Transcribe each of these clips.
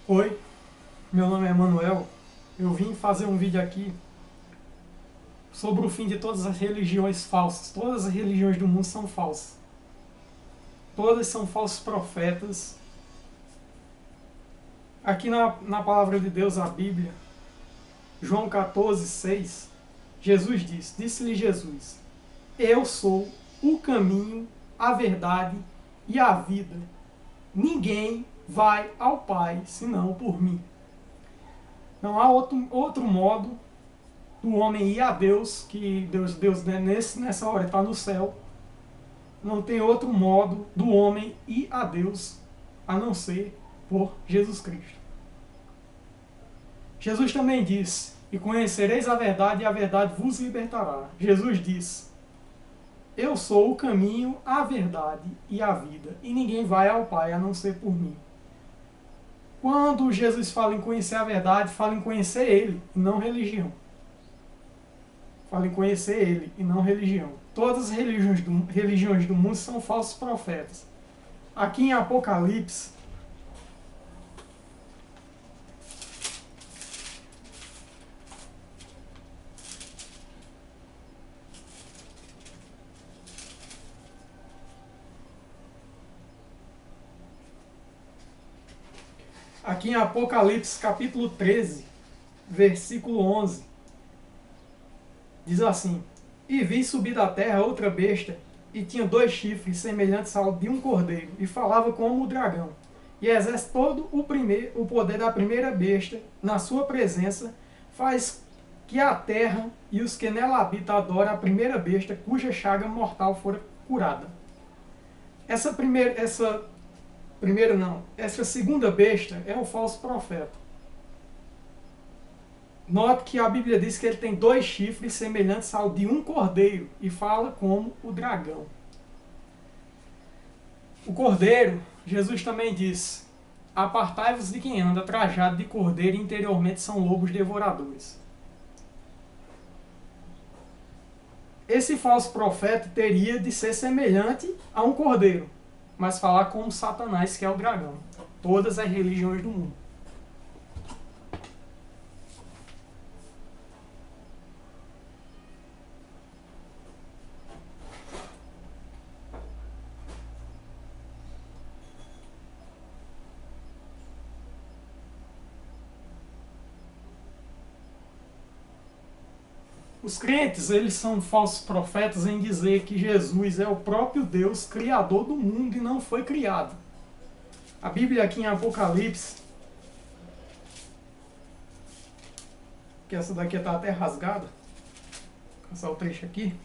Oi, meu nome é Manuel. Eu vim fazer um vídeo aqui sobre o fim de todas as religiões falsas. Todas as religiões do mundo são falsas. Todas são falsos profetas. Aqui na palavra de Deus, a Bíblia, João 14:6, Jesus disse-lhe Jesus: Eu sou o caminho, a verdade e a vida. Ninguém vai ao Pai senão por mim. Não há outro modo do homem ir a Deus, que Deus nessa hora está no céu. Não tem outro modo do homem ir a Deus a não ser por Jesus Cristo. Jesus também disse: E conhecereis a verdade, e a verdade vos libertará. Jesus disse: Eu sou o caminho, a verdade e a vida, e ninguém vai ao Pai a não ser por mim. Quando Jesus fala em conhecer a verdade, fala em conhecer Ele, e não religião. Fala em conhecer Ele, e não religião. Todas as religiões do mundo são falsos profetas. Aqui em Apocalipse, capítulo 13, versículo 11, diz assim: E vi subir da terra outra besta, e tinha 2 chifres semelhantes ao de um cordeiro, e falava como o dragão. E exerce todo o poder da primeira besta, na sua presença, faz que a terra e os que nela habitam adorem a primeira besta, cuja chaga mortal fora curada. Essa segunda besta é o falso profeta. Note que a Bíblia diz que ele tem 2 chifres semelhantes ao de um cordeiro e fala como o dragão. O cordeiro, Jesus também disse: Apartai-vos de quem anda trajado de cordeiro, e interiormente são lobos devoradores. Esse falso profeta teria de ser semelhante a um cordeiro, mas falar como Satanás, que é o dragão. Todas as religiões do mundo. Os crentes, eles são falsos profetas em dizer que Jesus é o próprio Deus, criador do mundo, e não foi criado. A Bíblia aqui em Apocalipse, que essa daqui está até rasgada, vou passar o trecho aqui.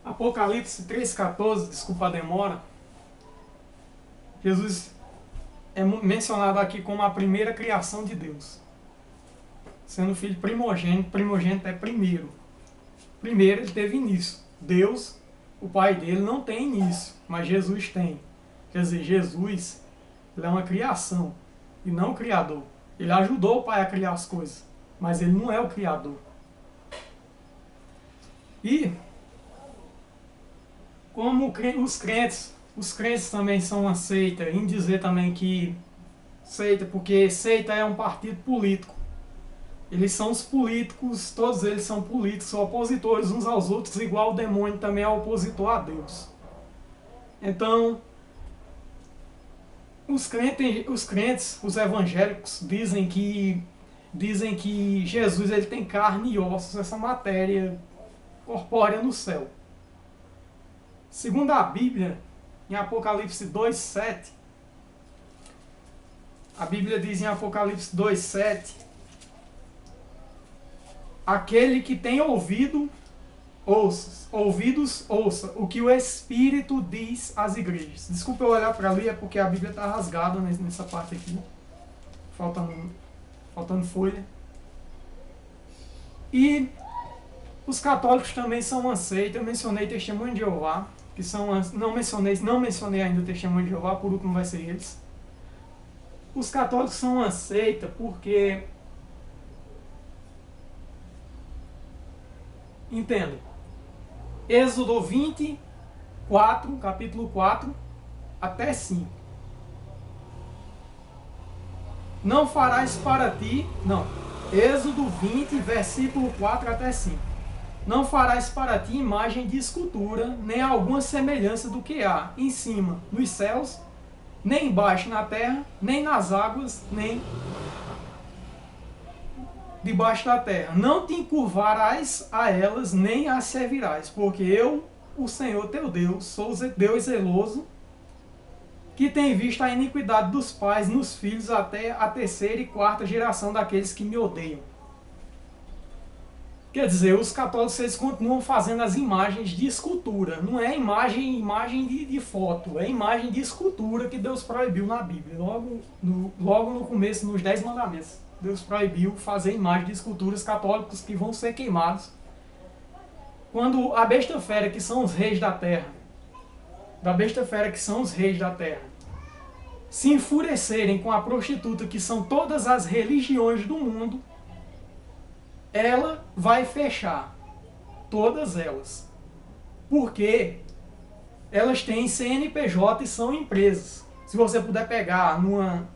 Apocalipse 3,14, desculpa a demora, Jesus é mencionado aqui como a primeira criação de Deus. Sendo filho primogênito, primogênito é primeiro. Primeiro ele teve início. Deus, o pai dele, não tem início, mas Jesus tem. Quer dizer, Jesus, ele é uma criação e não o criador. Ele ajudou o pai a criar as coisas, mas ele não é o criador. E como os crentes também são uma seita, em dizer também que seita, porque seita é um partido político. Eles são os políticos, todos eles são políticos, opositores uns aos outros, igual o demônio também é opositor a Deus. Então, os crentes, os evangélicos, dizem que Jesus ele tem carne e ossos, essa matéria corpórea no céu. Segundo a Bíblia, em Apocalipse 2:7, a Bíblia diz em Apocalipse 2:7, aquele que tem ouvidos, ouça o que o Espírito diz às igrejas. Desculpa eu olhar para ali, é porque a Bíblia está rasgada nessa parte aqui. Faltando folha. E os católicos também são uma seita. Eu mencionei Testemunho de Jeová, que são, não mencionei ainda o Testemunho de Jeová, por último vai ser eles. Os católicos são uma seita porque, entenda, Êxodo 24, capítulo 4 até 5. Não farás para ti, Êxodo 20, versículo 4 até 5. Não farás para ti imagem de escultura, nem alguma semelhança do que há em cima nos céus, nem embaixo na terra, nem nas águas, nem debaixo da terra. Não te encurvarás a elas, nem as servirás, porque eu, o Senhor teu Deus, sou Deus zeloso, que tem visto a iniquidade dos pais nos filhos até a terceira e quarta geração daqueles que me odeiam. Quer dizer, os católicos eles continuam fazendo as imagens de escultura. Não é imagem de foto, é imagem de escultura que Deus proibiu na Bíblia. Logo no começo, nos 10 mandamentos, Deus proibiu fazer imagem de esculturas católicos que vão ser queimados. Quando a besta fera, que são os reis da terra, se enfurecerem com a prostituta, que são todas as religiões do mundo, ela vai fechar. Todas elas. Porque elas têm CNPJ e são empresas. Se você puder pegar numa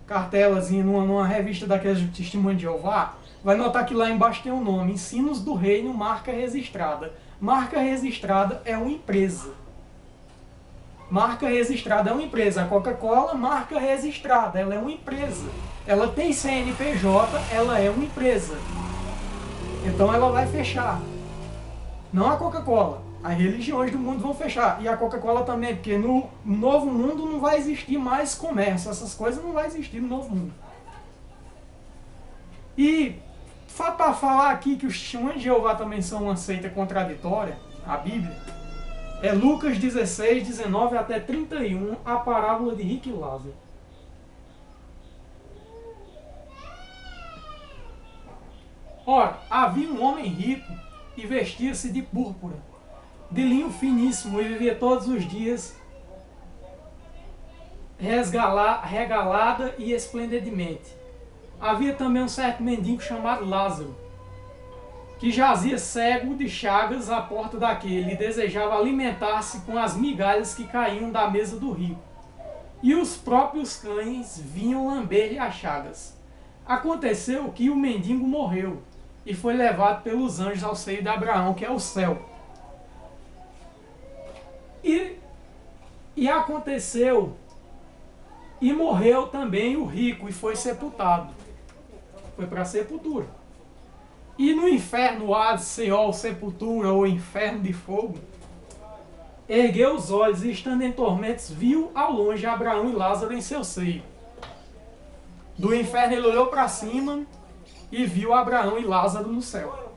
cartelazinha, numa revista daquelas de Testemunho de Jeová, vai notar que lá embaixo tem um nome: Ensinos do Reino, marca registrada. Marca registrada é uma empresa. Marca registrada é uma empresa. A Coca-Cola, marca registrada, ela é uma empresa. Ela tem CNPJ, ela é uma empresa. Então ela vai fechar. Não a Coca-Cola. As religiões do mundo vão fechar. E a Coca-Cola também, porque no novo mundo não vai existir mais comércio. Essas coisas não vai existir no novo mundo. E para falar aqui que os Testemunhos de Jeová também são uma seita contraditória, a Bíblia, é Lucas 16, 19 até 31, a parábola de Rico e Lázaro. Ora, havia um homem rico e vestia-se de púrpura, de linho finíssimo, e vivia todos os dias regalada e esplendidamente. Havia também um certo mendigo chamado Lázaro, que jazia cego de chagas à porta daquele e desejava alimentar-se com as migalhas que caíam da mesa do rico. E os próprios cães vinham lamber-lhe as chagas. Aconteceu que o mendigo morreu e foi levado pelos anjos ao seio de Abraão, que é o céu. E aconteceu, e morreu também o rico e foi sepultado. Foi para a sepultura. E no inferno, Hades, Seol, sepultura ou inferno de fogo, ergueu os olhos e, estando em tormentos, viu ao longe Abraão e Lázaro em seu seio. Do inferno ele olhou para cima e viu Abraão e Lázaro no céu.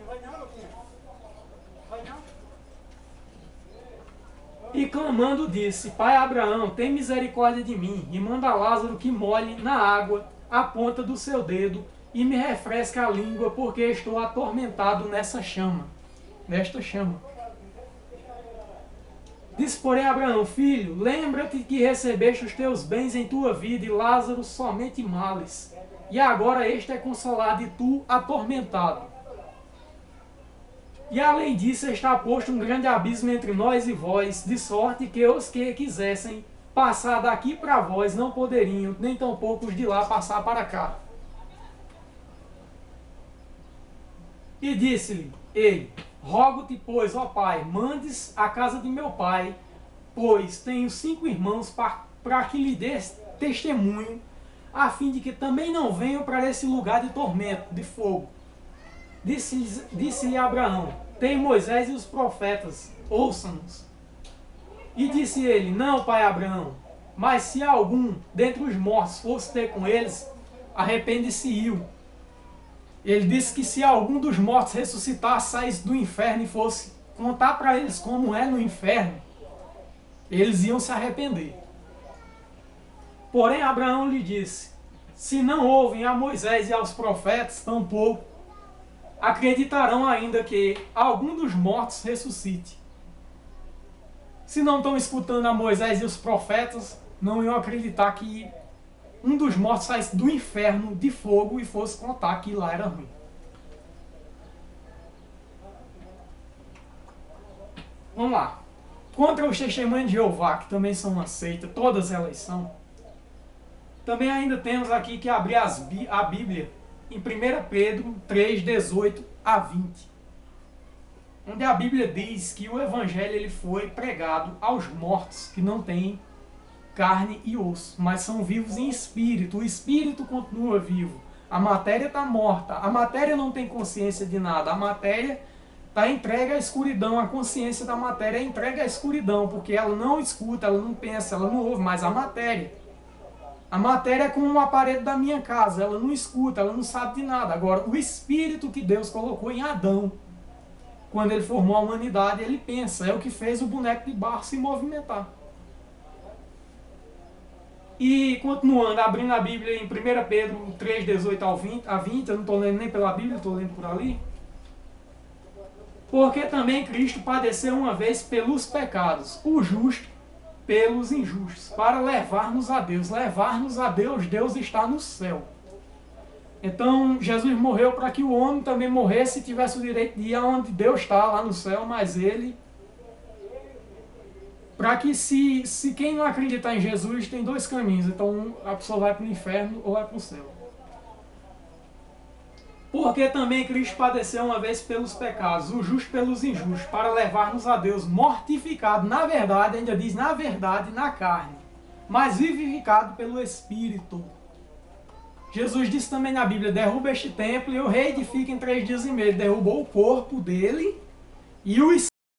E clamando disse: Pai Abraão, tem misericórdia de mim e manda Lázaro que molhe na água a ponta do seu dedo e me refresque a língua, porque estou atormentado nesta chama. Disse, porém, Abraão: Filho, lembra-te que recebeste os teus bens em tua vida e Lázaro somente males. E agora este é consolado e tu atormentado. E além disso está posto um grande abismo entre nós e vós, de sorte que os que quisessem passar daqui para vós não poderiam, nem tampouco os de lá passar para cá. E disse-lhe ele: rogo-te, pois, ó pai, mandes à casa de meu pai, pois tenho 5 irmãos, para que lhe des testemunho, a fim de que também não venham para esse lugar de tormento, de fogo. Disse-lhe Abraão: tem Moisés e os profetas, ouçam-nos. E disse ele: não, pai Abraão, mas se algum dentre os mortos fosse ter com eles, arrepende-se-iam. Ele disse que se algum dos mortos ressuscitasse, saísse do inferno e fosse contar para eles como é no inferno, eles iam se arrepender. Porém Abraão lhe disse: se não ouvem a Moisés e aos profetas, tampouco acreditarão ainda que algum dos mortos ressuscite. Se não estão escutando a Moisés e os profetas, não iam acreditar que um dos mortos saísse do inferno de fogo e fosse contar que lá era ruim. Vamos lá. Contra os testemunhos de Jeová, que também são uma seita, todas elas são. Também ainda temos aqui que abrir a Bíblia em 1 Pedro 3, 18 a 20. Onde a Bíblia diz que o Evangelho ele foi pregado aos mortos, que não têm carne e osso, mas são vivos em espírito. O espírito continua vivo. A matéria está morta. A matéria não tem consciência de nada. A matéria está entregue à escuridão. A consciência da matéria é entregue à escuridão, porque ela não escuta, ela não pensa, ela não ouve, mas a matéria é como um aparelho da minha casa. Ela não escuta, ela não sabe de nada. Agora, o espírito que Deus colocou em Adão, quando ele formou a humanidade, ele pensa. É o que fez o boneco de barro se movimentar. E continuando, abrindo a Bíblia em 1 Pedro 3, 18 a 20, eu não estou lendo nem pela Bíblia, estou lendo por ali. Porque também Cristo padeceu uma vez pelos pecados, o justo pelos injustos, para levar-nos a Deus. Levar-nos a Deus, Deus está no céu. Então Jesus morreu para que o homem também morresse e tivesse o direito de ir aonde Deus está, lá no céu, mas ele... Para que se quem não acreditar em Jesus, tem 2 caminhos. Então a pessoa vai para o inferno ou vai para o céu. Porque também Cristo padeceu uma vez pelos pecados, o justo pelos injustos, para levar-nos a Deus, mortificado, na verdade, ainda diz na verdade, na carne, mas vivificado pelo Espírito. Jesus disse também na Bíblia: derruba este templo e eu reedifico em 3 dias e meio. Ele derrubou o corpo dele e o Espírito